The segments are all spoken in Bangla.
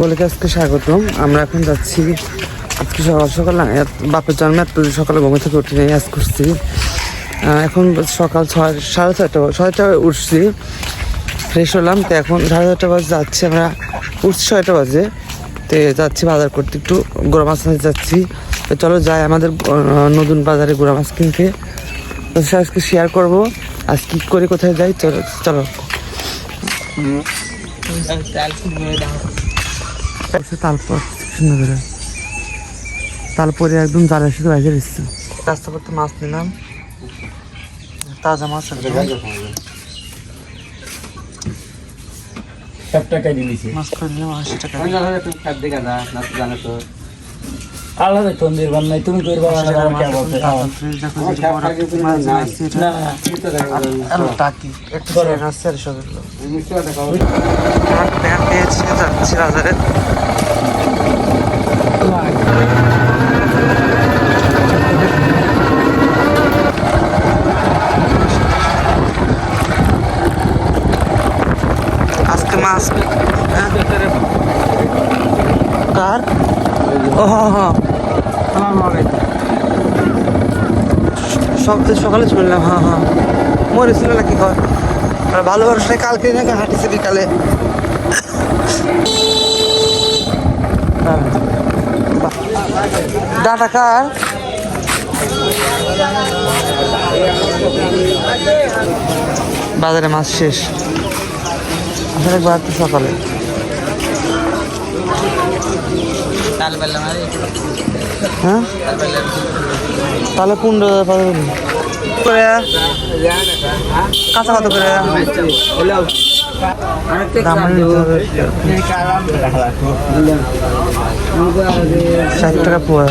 বলেকে আজকে স্বাগতম। আমরা এখন যাচ্ছি, আজকে সকাল সকাল বাপের জন্মে এত সকালে ঘুমে থেকে উঠে নিয়ে আজ করছি। এখন সকাল 6:30 উঠছি, ফ্রেশ হলাম। তো এখন 6:30 বাজে যাচ্ছি, আমরা উঠছি 6টা বাজে। তো যাচ্ছি বাজার করতে, একটু গুঁড়া মাছ নিতে যাচ্ছি। তো চলো যাই আমাদের নতুন বাজারে গুঁড়া মাছ কিনতে। তো আজকে শেয়ার করবো আজ কী করে কোথায় যাই। চলো চলো তারপর সুন্দর করে তারপরে একদম জালের সাথে বাইরে এসছে। রাস্তা করতে মাছ নিলাম, তাজা মাছ সব টাকাই দিয়েছি। মাছ করে নিলাম 80 টাকা। আল্লাহ তন্দির বান্নাই তুমি করবা যাচ্ছি বাজারে। আজকে মাছ কার ও হ্যাঁ সকালে শুনলাম, হ্যাঁ হ্যাঁ মরেছিল নাকি ঘর। আর ভালো মানুষটাই কালকে নাকি হাঁটিছে বিকালে। ডাটা কার বাজারে মাছ শেষ। আসলে একবার তো সকালে হ্যাঁ তাহলে 15 করে কাঁচা কত করে দাম নিতে হবে 60 টাকা পোয়া।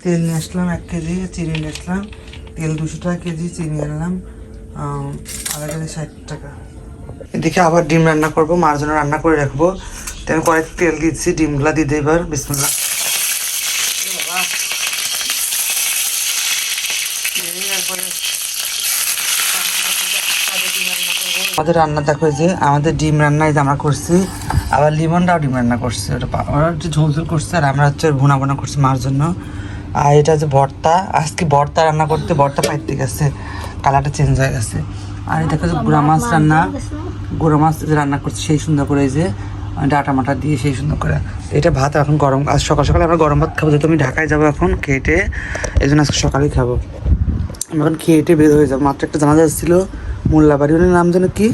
তেল নিয়ে আসলাম 1 কেজি, চিনি নিয়ে আসলাম, তেল 200 টাকা কেজি, চিনি আনলাম আধা কেজি 60 টাকা। এদিকে আবার ডিম রান্না করবো, মার জন্য রান্না করে রাখবো। তো আমি কড়াইতে তেল দিচ্ছি, ডিমগুলা দিয়ে দিই এবার। বিসমিল্লাহ। আমাদের রান্না দেখো যে আমাদের ডিম রান্না এই যে আমরা করছি, আবার লিমনটাও ডিম রান্না করছে। ওরা হচ্ছে ঝোল ঝোল করছে আর আমরা হচ্ছে ভুনা ভুনা করছি মার জন্য। আর এটা হচ্ছে ভর্তা, আজকে ভর্তা রান্না করতে ভর্তা পাইতে গেছে, কালারটা চেঞ্জ হয়ে গেছে। আর এটা হচ্ছে গুঁড়া মাছ রান্না, গুঁড়া মাছ রান্না করছে সেই সুন্দর করে, যে ডাটা মাটা দিয়ে সেই সুন্দর করে। এটা ভাত এখন গরম, আজ সকাল সকালে আমরা গরম ভাত খাবো, যেহেতু আমি ঢাকায় যাবো এখন খেটে, এই জন্য আজকে সকালেই খাবো। আমি এখন খেটে বের হয়ে যাবো। মাত্র একটা জানা যাচ্ছিলো মোল্লাবাড়ি, ওনার নাম যেন কি,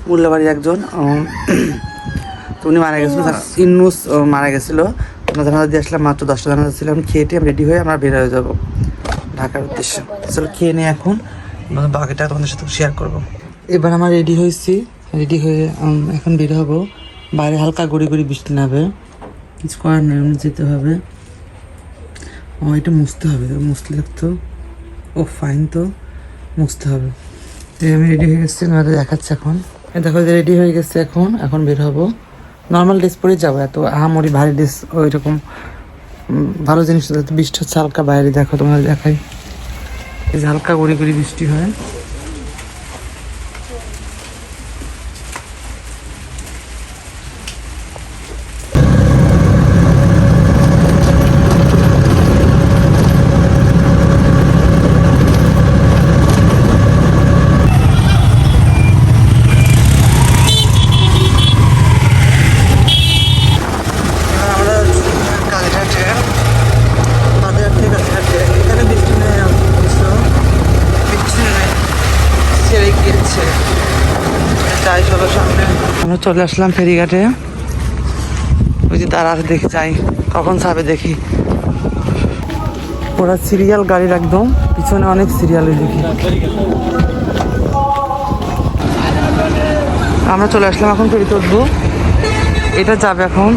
মোল্লাবাড়ি একজন, তো উনি মারা গেছিলো, ইন্নুস মারা গেছিলো। আমরা জানাজা দিয়ে আসলাম, মাত্র 10টা জানাজা ছিল। আমি খেয়ে আমি রেডি হয়ে আমরা বের হয়ে যাবো ঢাকার উদ্দেশ্যে। চলো খেয়ে নিয়ে এখন বাকিটা তোমাদের সাথে শেয়ার করবো। এবার আমার রেডি হয়েছি, রেডি হয়ে এখন বের হবো। বাইরে হালকা গড়ি গড়ি বৃষ্টি নামবে, কিছু করার নেই, যেতে হবে। ও এটা মুছতে হবে, মুছলে তো ও ফাইন, তো মুছতে হবে। আমি রেডি হয়ে গেছি, আমাদের দেখাচ্ছে এখন। দেখো যে রেডি হয়ে গেছে, এখন বের হবো। নর্মাল ড্রেস পরেই যাবো, এত আহামরি ভারী ড্রেস ওই রকম ভালো জিনিস। বৃষ্টি হচ্ছে হালকা বাইরে, দেখো তোমাদের দেখাই, এই যে হালকা গড়ি গড়ি বৃষ্টি হয়। আমরা চলে আসলাম ফেরিঘাটে, ওই যে তার আগে দেখি যাই কখন ছাবে দেখি। ওরা সিরিয়াল গাড়ির একদম পিছনে অনেক সিরিয়ালে দেখি। আমরা চলে আসলাম, এখন ফেরিতে উঠবো। এটা যাবে এখন,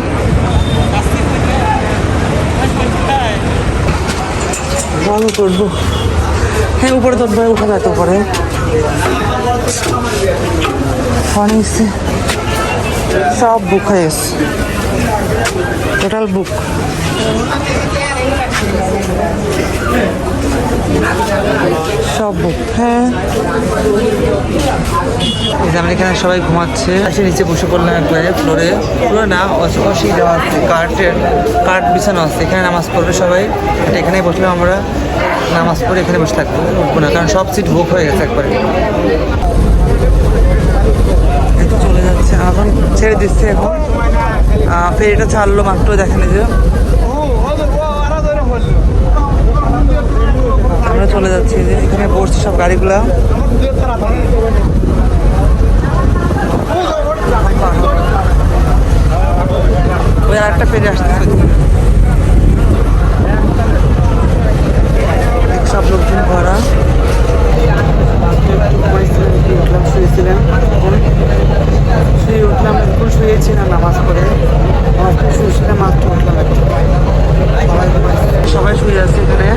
আমি করবো। হ্যাঁ উপরে তো উঠা যায়, তো উপরে অনেক সব বুক হয়ে গেছে, টোটাল বুক। সব হ্যাঁ, এই যে আমরা এখানে সবাই ঘুমাচ্ছে। এসে নিচে বসে পড়লাম একবারে ফ্লোরে না, অসি দেওয়া আছে, কাঠ বিছানো আছে, এখানে নামাজ পড়বে সবাই। এখানেই বসলাম আমরা, নামাজ পড়ে এখানে বসে থাকবো, উঠবো না, কারণ সব সিট বুক হয়ে গেছে একবারে। এই তো চলে যাচ্ছে, এখন ছেড়ে দিচ্ছে। এখন ফেরিটা ছাড়লো মাত্র, দেখেন যে আমরা চলে যাচ্ছি। যে এখানে বসছে সব গাড়িগুলা, ওই আর একটা ফেরি আসতেছে, সব লোকজন ভরা। উঠলাম, শুয়েছিলেন, শুয়ে উঠলাম, এখন শুয়েছিলাম নামাজ পড়ে, শুয়েছিলাম মাত্র উঠলাম। সবাই শুয়ে আছে এখানে,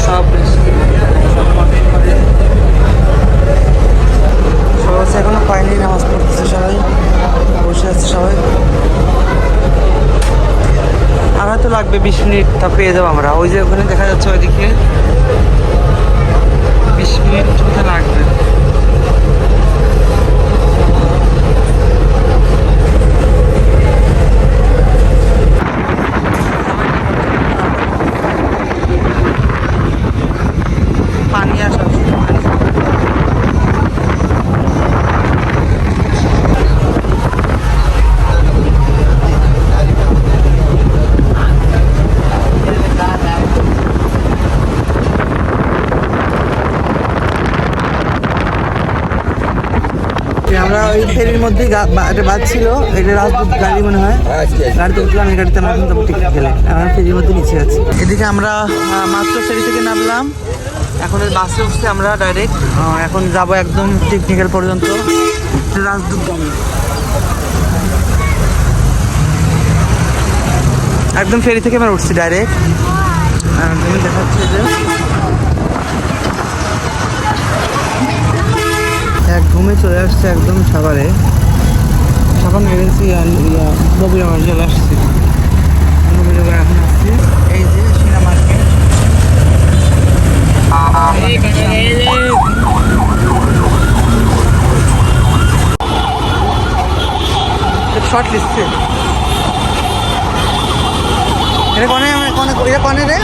সব সব এখনো পায়নি, নামাজ পড়তেছে সবাই, বসে আছে সবাই। আর হয়তো লাগবে 20 মিনিট, তা পেয়ে যাবো আমরা। ওই যে ওখানে দেখা যাচ্ছে ওইদিকে 20 মিনিট লাগবে। পানি আসা আমরা ওই ফেরির মধ্যে একটা বাস ছিল, এটা রাজদূত গাড়ি মনে হয়, গাড়িতে উঠলাম, এই গাড়িতে আমরা কিন্তু টিকিট গেলে আমরা ফেরির মধ্যে নিচে আছি। এদিকে আমরা মাত্র ফেরি থেকে নামলাম, এখন বাসে উঠছি আমরা ডাইরেক্ট, এখন যাব একদম টেকনিক্যাল পর্যন্ত, রাজদূত গ্রামে একদম ফেরি থেকে আমরা উঠছি ডাইরেক্ট। দেখাচ্ছি যে এক ঘুমে চলে আসছে একদম সাভারে, সাভার মেরেছি নবীনগর চলে আসছি, নবীনগর এখন আসছি। এই যে সিনা মার্কেট, শর্ট লিস্টে এটা কনে, এটা কনে রে,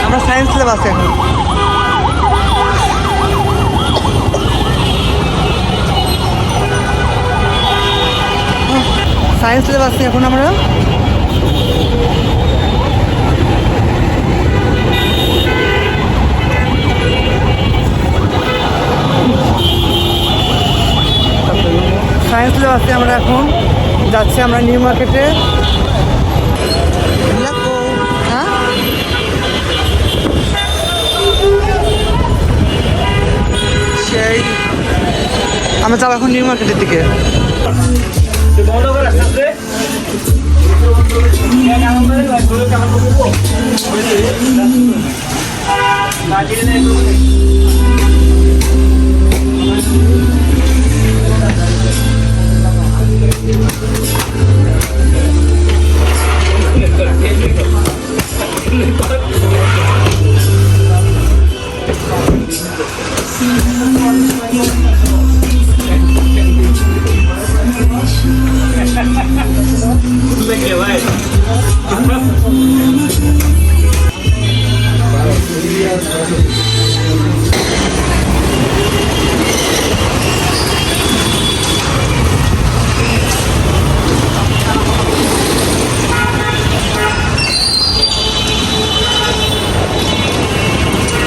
আমরা সায়েন্স ল্যাব আছে এখন। সায়েন্স ল্যাব আছি এখন আমরা। সায়েন্স ল্যাব আছি আমরা এখন, যাচ্ছি আমরা নিউ মার্কেটে। সেই আমরা যাবো এখন নিউ মার্কেটের দিকে।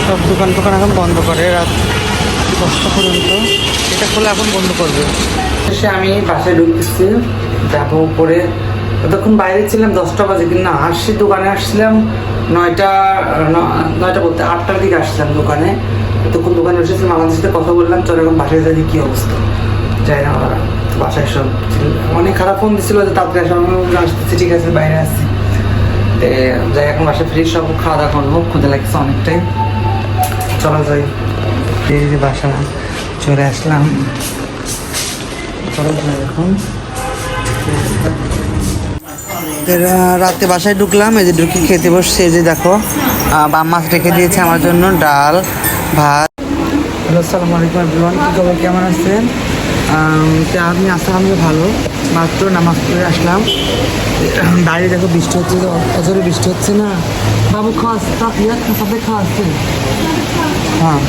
সব দোকান এখন বন্ধ করে রাত 10টা পর্যন্ত, এটা খুলে এখন বন্ধ করবে। এসে আমি বাসায় ঢুকতেছি, যাবো উপরে, ততক্ষণ বাইরে ছিলাম 10টা বাজে, কিন্তু না আসছি দোকানে আসছিলাম 9টা বলতে 8টার দিকে আসছিলাম দোকানে। তখন দোকানে এসেছি, মামাদের সাথে কথা বললাম, চল এখন বাসায় যাই কী অবস্থা, যাই না বাসায় সব অনেক খারাপ ফোন দিচ্ছিল যে তাড়াতাড়ি আসতেছি, ঠিক আছে বাইরে আসছি, যাই এখন বাসায় ফ্রি, সব খাওয়া দাওয়া করবো, ক্ষুদে লাগছে অনেকটাই, চলো যাই। এই যে বাসা চলে আসলাম, চলো যাই এখন। রাতে বাসায় ঢুকলাম, এই যে ঢুকে খেতে বসছে, এই যে দেখো বাম মাছ রেখে দিয়েছে আমার জন্য, ডাল ভাত। হ্যালো, আসসালামু আলাইকুম এভরিওয়ান, কী খবর, কেমন আছেন? তো আমি আসলাম, আমি ভালো, মাত্র নামাজ পড়ে আসলাম। বাইরে দেখো বৃষ্টি হচ্ছে, অজরে বৃষ্টি হচ্ছে না। বাবু খাওয়া সবাই খাওয়াচ্ছে। হ্যাঁ,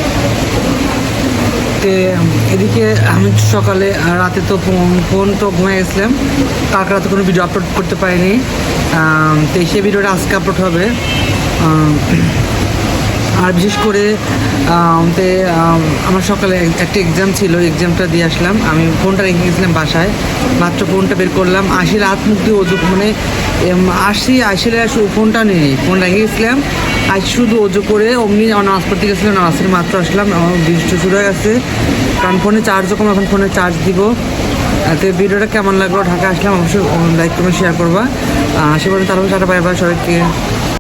এদিকে আমি সকালে রাতে তো ফোন তো ঘুমিয়ে গেছিলাম, কালকে রাতে কোনো ভিডিও আপলোড করতে পারিনি। তো সেই ভিডিওটা আজকে আপলোড হবে। আর বিশেষ করে আমার সকালে একটা এক্সাম ছিল, এক্সামটা দিয়ে আসলাম। আমি ফোনটা রেখে গেছিলাম বাসায়, মাত্র ফোনটা বের করলাম, আসি রাত মুক্তি অজু মানে আসলে ফোনটা নিয়ে ফোন রেখে গেছিলাম। আজ শুধু অজু করে অমনি নামাজ পড়তে গেছিলাম, নামাজের মাত্র আসলাম, বৃষ্টি শুরু হয়ে গেছে, কারণ ফোনে চার্জও কম, এখন ফোনে চার্জ দিব। তো ভিডিওটা কেমন লাগলো, ঢাকা আসলাম, অবশ্যই লাইক কমেন্ট শেয়ার করবা। সে পর্যন্ত তারপর টাটা, বাই বাই সবাইকে।